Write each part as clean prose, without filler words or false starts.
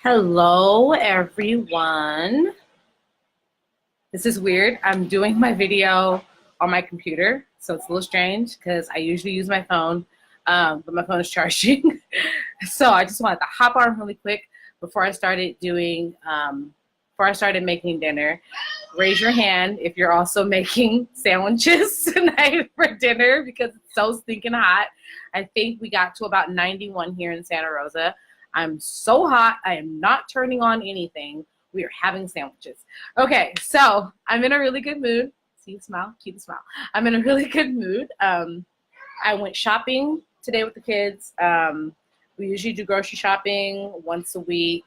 Hello, everyone. This is weird. I'm doing my video on my computer, so it's a little strange because I usually use my phone, but my phone is charging. So I just wanted to hop on really quick before I started making dinner. Raise your hand if you're also making sandwiches tonight for dinner because it's so stinking hot. I think we got to about 91 here in Santa Rosa. I'm so hot. I am not turning on anything. We are having sandwiches. Okay, so I'm in a really good mood. See, smile, keep a smile. I'm in a really good mood. I went shopping today with the kids. We usually do grocery shopping once a week.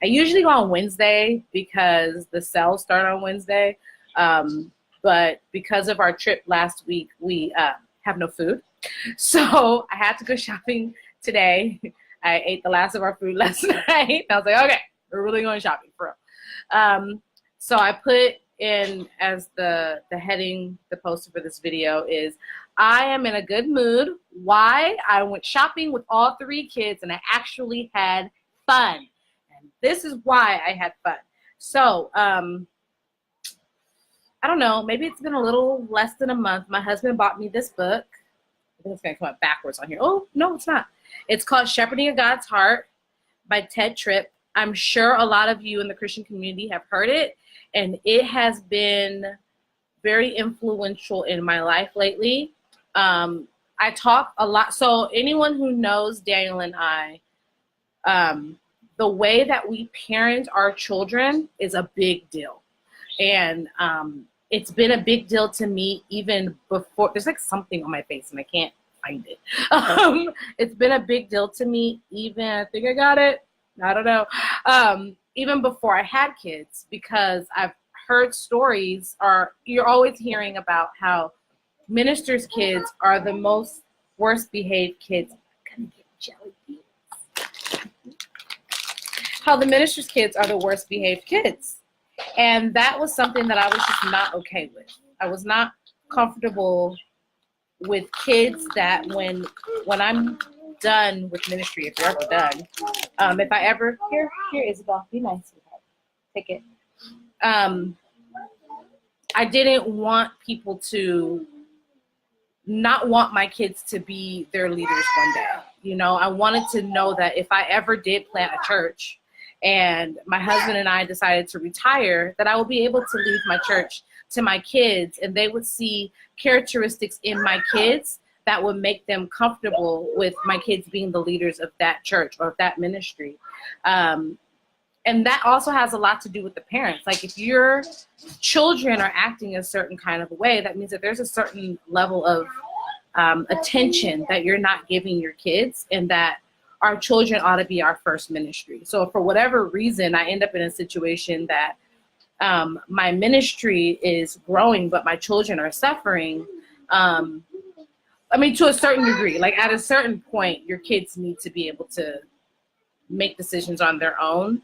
I usually go on Wednesday because the sales start on Wednesday. But because of our trip last week, we have no food. So I had to go shopping today. I ate the last of our food last night. I was like, okay, we're really going shopping for real. So I put in as the heading, the poster for this video is, I am in a good mood. Why? I went shopping with all 3 kids and I actually had fun. And this is why I had fun. So, I don't know, maybe it's been a little less than a month. My husband bought me this book. I think it's gonna come up backwards on here. Oh, no, it's not. It's called Shepherding a God's Heart by Tedd Tripp. I'm sure a lot of you in the Christian community have heard it, and it has been very influential in my life lately. I talk a lot. So anyone who knows Daniel and I, the way that we parent our children is a big deal. And it's been a big deal to me even before. There's like something on my face and I can't find it. It's been a big deal to me even, I think I got it, I don't know, even before I had kids, because I've heard stories, or you're always hearing about how ministers' kids are the most worst behaved kids. I'm gonna get jelly beans. How the ministers' kids are the worst behaved kids. And that was something that I was just not okay with. I was not comfortable with kids that when I'm done with ministry, if you're ever done, if I ever, here, Isabel, be nice with her. Take it. I didn't want people to not want my kids to be their leaders one day. You know, I wanted to know that if I ever did plant a church and my husband and I decided to retire, that I would be able to leave my church to my kids, and they would see characteristics in my kids that would make them comfortable with my kids being the leaders of that church or of that ministry. And that also has a lot to do with the parents. Like if your children are acting a certain kind of a way, that means that there's a certain level of attention that you're not giving your kids, and that our children ought to be our first ministry. So for whatever reason, I end up in a situation that my ministry is growing, but my children are suffering. I mean, to a certain degree, like at a certain point, your kids need to be able to make decisions on their own.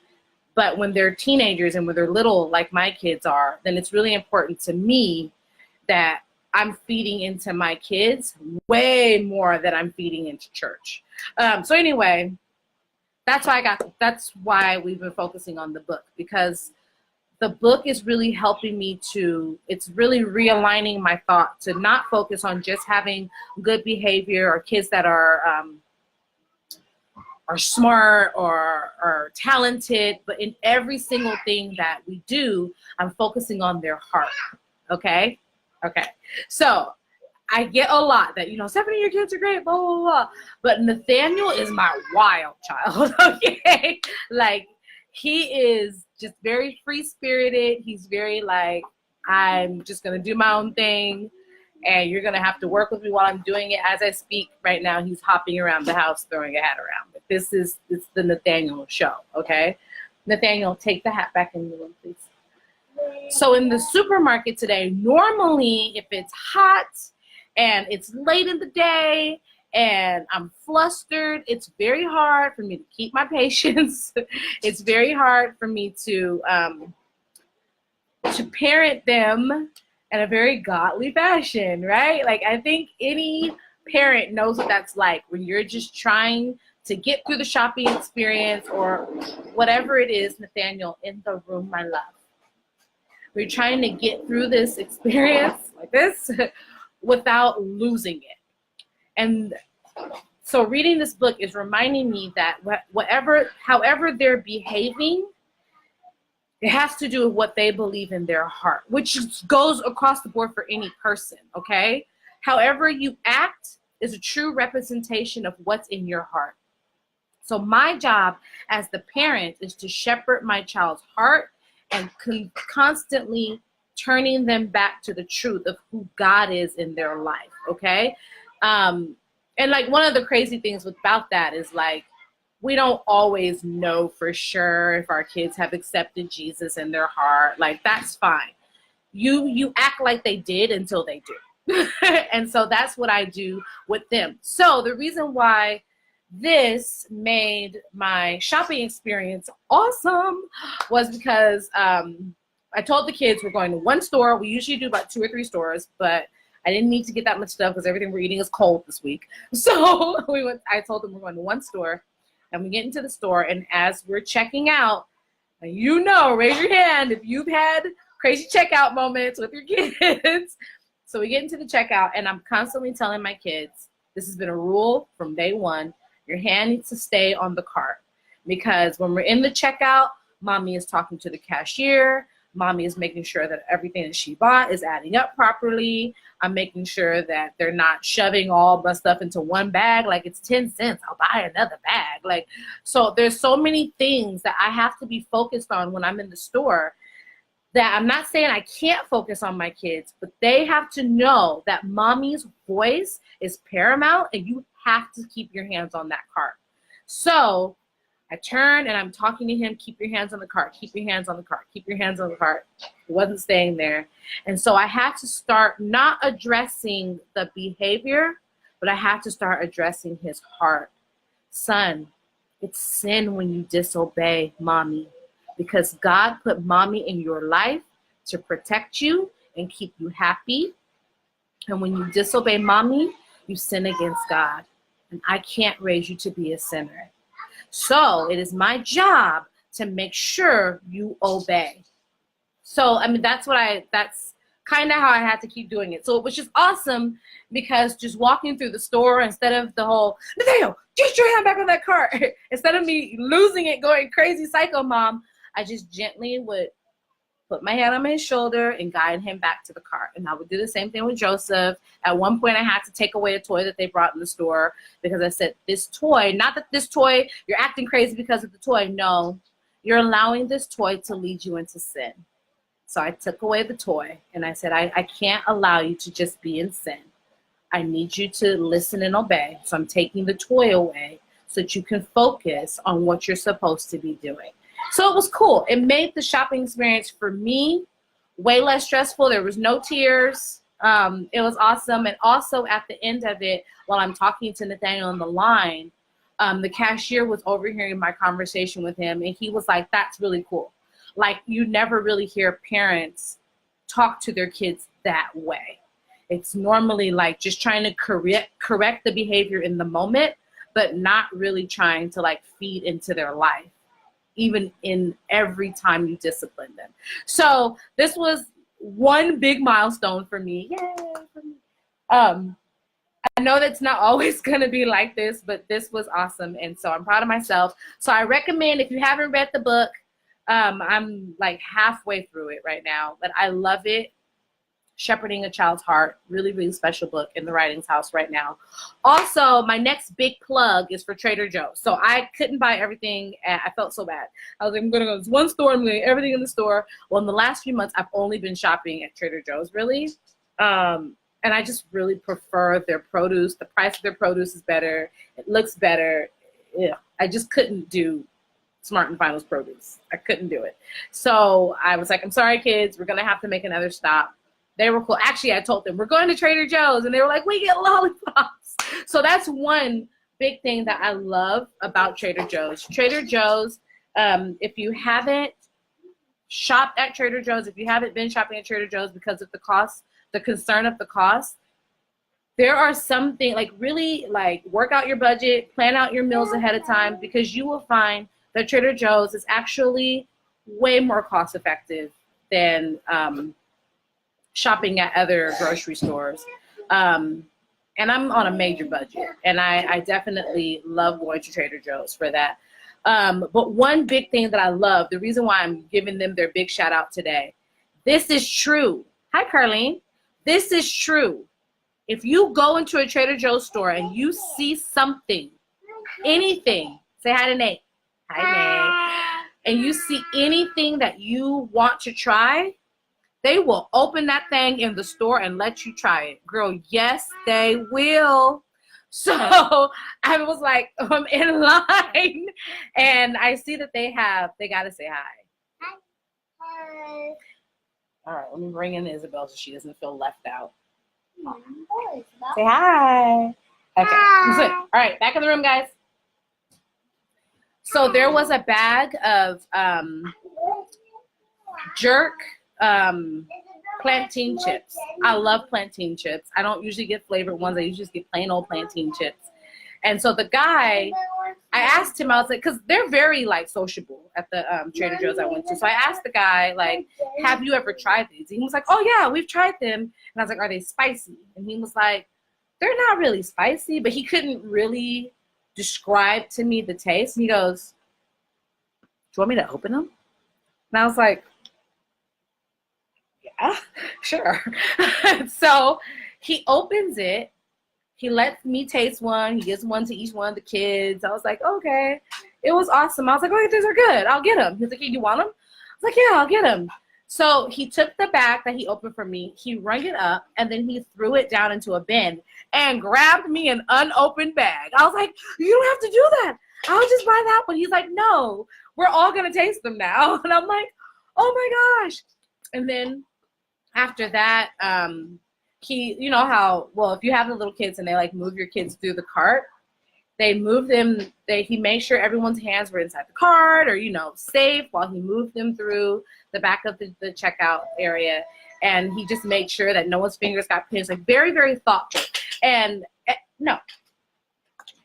But when they're teenagers and when they're little, like my kids are, then it's really important to me that I'm feeding into my kids way more than I'm feeding into church. So anyway, that's why we've been focusing on the book, because the book is really helping me it's really realigning my thought to not focus on just having good behavior or kids that are smart or talented, but in every single thing that we do, I'm focusing on their heart. Okay. So I get a lot that, you know, Stephanie, your kids are great, blah, blah, blah. But Nathaniel is my wild child. Okay. Like, he is just very free-spirited. He's very like, I'm just going to do my own thing, and you're going to have to work with me while I'm doing it. As I speak right now, he's hopping around the house, throwing a hat around. But it's the Nathaniel show, okay? Nathaniel, take the hat back in the room, please. So in the supermarket today, normally if it's hot and it's late in the day and I'm flustered, it's very hard for me to keep my patience. It's very hard for me to parent them in a very godly fashion, right? Like, I think any parent knows what that's like when you're just trying to get through the shopping experience, or whatever it is, Nathaniel, in the room, my love. We're trying to get through this experience like this without losing it. And so reading this book is reminding me that however they're behaving, it has to do with what they believe in their heart, which goes across the board for any person, okay? However you act is a true representation of what's in your heart. So my job as the parent is to shepherd my child's heart and constantly turning them back to the truth of who God is in their life, okay? And like one of the crazy things about that is like, we don't always know for sure if our kids have accepted Jesus in their heart. Like, that's fine. You act like they did until they do. And so that's what I do with them. So the reason why this made my shopping experience awesome was because I told the kids we're going to one store. We usually do about 2 or 3 stores, but I didn't need to get that much stuff because everything we're eating is cold this week. So I told them we're going to one store, and we get into the store, and as we're checking out, you know, raise your hand if you've had crazy checkout moments with your kids. So we get into the checkout, and I'm constantly telling my kids, this has been a rule from day one, your hand needs to stay on the cart, because when we're in the checkout, mommy is talking to the cashier. Mommy is making sure that everything that she bought is adding up properly. I'm making sure that they're not shoving all my stuff into one bag. Like, it's 10 cents, I'll buy another bag. Like, so there's so many things that I have to be focused on when I'm in the store, that I'm not saying I can't focus on my kids, but they have to know that mommy's voice is paramount, and you have to keep your hands on that cart. So I turn and I'm talking to him, keep your hands on the cart, keep your hands on the cart, keep your hands on the cart. It wasn't staying there. And so I had to start not addressing the behavior, but I had to start addressing his heart. Son, it's sin when you disobey mommy, because God put mommy in your life to protect you and keep you happy. And when you disobey mommy, you sin against God. And I can't raise you to be a sinner. So it is my job to make sure you obey. So, I mean, that's kind of how I had to keep doing it. So it was just awesome, because just walking through the store, instead of the whole, Nathaniel, get your hand back on that cart, instead of me losing it, going crazy psycho mom, I just gently would put my hand on his shoulder and guide him back to the cart. And I would do the same thing with Joseph. At one point, I had to take away a toy that they brought in the store, because I said, this toy, not that this toy, you're acting crazy because of the toy. No, you're allowing this toy to lead you into sin. So I took away the toy, and I said, I can't allow you to just be in sin. I need you to listen and obey. So I'm taking the toy away so that you can focus on what you're supposed to be doing. So it was cool. It made the shopping experience for me way less stressful. There was no tears. It was awesome. And also at the end of it, while I'm talking to Nathaniel on the line, the cashier was overhearing my conversation with him, and he was like, that's really cool. Like, you never really hear parents talk to their kids that way. It's normally like just trying to correct the behavior in the moment, but not really trying to like feed into their life, even in every time you discipline them. So this was one big milestone for me. Yay! I know that's not always going to be like this, but this was awesome. And so I'm proud of myself. So I recommend, if you haven't read the book, I'm like halfway through it right now, but I love it. Shepherding a Child's Heart, really, really special book in the writing's house right now. Also, my next big plug is for Trader Joe's. So I couldn't buy everything. I felt so bad. I was like, I'm going to go to this one store. I'm going to get everything in the store. Well, in the last few months, I've only been shopping at Trader Joe's, really. And I just really prefer their produce. The price of their produce is better. It looks better. Yeah, I just couldn't do Smart and Final's produce. I couldn't do it. So I was like, I'm sorry, kids. We're going to have to make another stop. They were cool. Actually, I told them, we're going to Trader Joe's. And they were like, we get lollipops. So that's one big thing that I love about Trader Joe's. Trader Joe's, if you haven't shopped at Trader Joe's, if you haven't been shopping at Trader Joe's because of the cost, the concern of the cost, there are something like really like work out your budget, plan out your meals ahead of time, because you will find that Trader Joe's is actually way more cost effective than shopping at other grocery stores. And I'm on a major budget, and I definitely love going to Trader Joe's for that. But one big thing that I love, the reason why I'm giving them their big shout out today, this is true. Hi, Carlene. This is true. If you go into a Trader Joe's store and you see something, anything, say hi to Nate. Hi, Nate. And you see anything that you want to try, they will open that thing in the store and let you try it. Girl, yes, they will. So I was like, I'm in line, and I see that they got to say hi. Hi. All right, let me bring in Isabel so she doesn't feel left out. Say hi. Okay, hi. All right, back in the room, guys. So there was a bag of jerk plantain chips. I love plantain chips. I don't usually get flavored ones. I usually just get plain old plantain chips. And so the guy, I asked him, I was like, because they're very like sociable at the Trader Joe's I went to. So I asked the guy, like, have you ever tried these? And he was like, oh yeah, we've tried them. And I was like, are they spicy? And he was like, they're not really spicy, but he couldn't really describe to me the taste. And he goes, do you want me to open them? And I was like, yeah, sure. So he opens it. He lets me taste one. He gives one to each one of the kids. I was like, okay. It was awesome. I was like, okay, these are good. I'll get them. He's like, hey, you want them? I was like, yeah, I'll get them. So he took the bag that he opened for me. He rung it up, and then he threw it down into a bin and grabbed me an unopened bag. I was like, you don't have to do that. I'll just buy that one. He's like, no, we're all going to taste them now. And I'm like, oh my gosh. And then after that, he, you know how, well, if you have the little kids and they like move your kids through the cart, they move them, he made sure everyone's hands were inside the cart or, you know, safe while he moved them through the back of the checkout area. And he just made sure that no one's fingers got pinched, like very, very thoughtful. And no.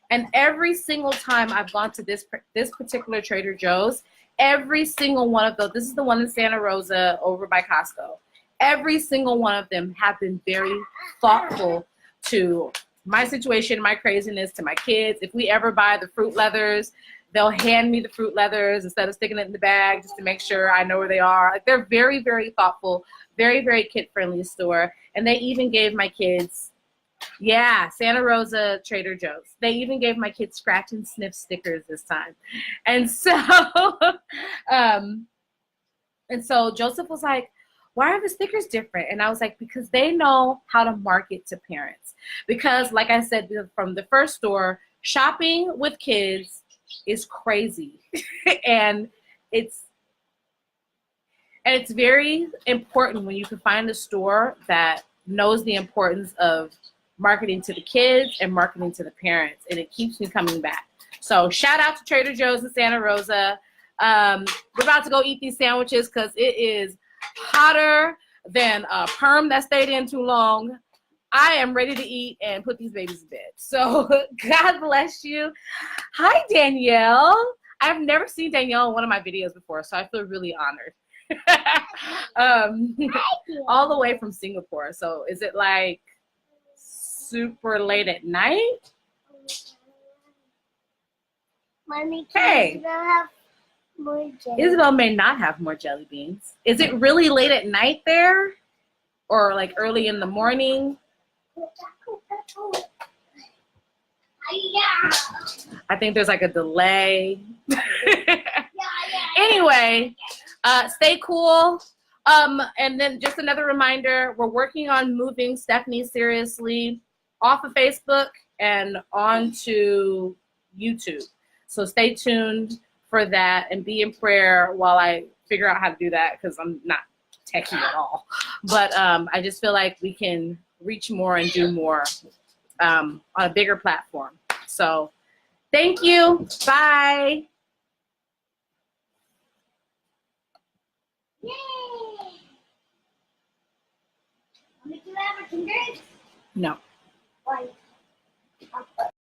And every single time I've gone to this particular Trader Joe's, every single one of those, this is the one in Santa Rosa over by Costco. Every single one of them have been very thoughtful to my situation, my craziness, to my kids. If we ever buy the fruit leathers, they'll hand me the fruit leathers instead of sticking it in the bag just to make sure I know where they are. Like, they're very, very thoughtful, very, very kid-friendly store. And they even gave my kids, yeah, Santa Rosa Trader Joe's. They even gave my kids scratch and sniff stickers this time. And so, Joseph was like, why are the stickers different? And I was like, because they know how to market to parents. Because like I said, from the first store, shopping with kids is crazy. and it's very important when you can find a store that knows the importance of marketing to the kids and marketing to the parents. And it keeps me coming back. So shout out to Trader Joe's in Santa Rosa. We're about to go eat these sandwiches because it is hotter than a perm that stayed in too long. I am ready to eat and put these babies to bed. So God bless you. Hi, Danielle. I've never seen Danielle in one of my videos before, so I feel really honored. All the way from Singapore. So is it like super late at night? Mommy, hey. Isabel may not have more jelly beans. Is it really late at night there? Or like early in the morning? I think there's like a delay. Anyway, stay cool. And then just another reminder, we're working on moving Stephanie Seriously off of Facebook and onto YouTube. So stay tuned for that and be in prayer while I figure out how to do that, because I'm not techie at all. But I just feel like we can reach more and do more on a bigger platform. So thank you. Bye. Yay. No. Why?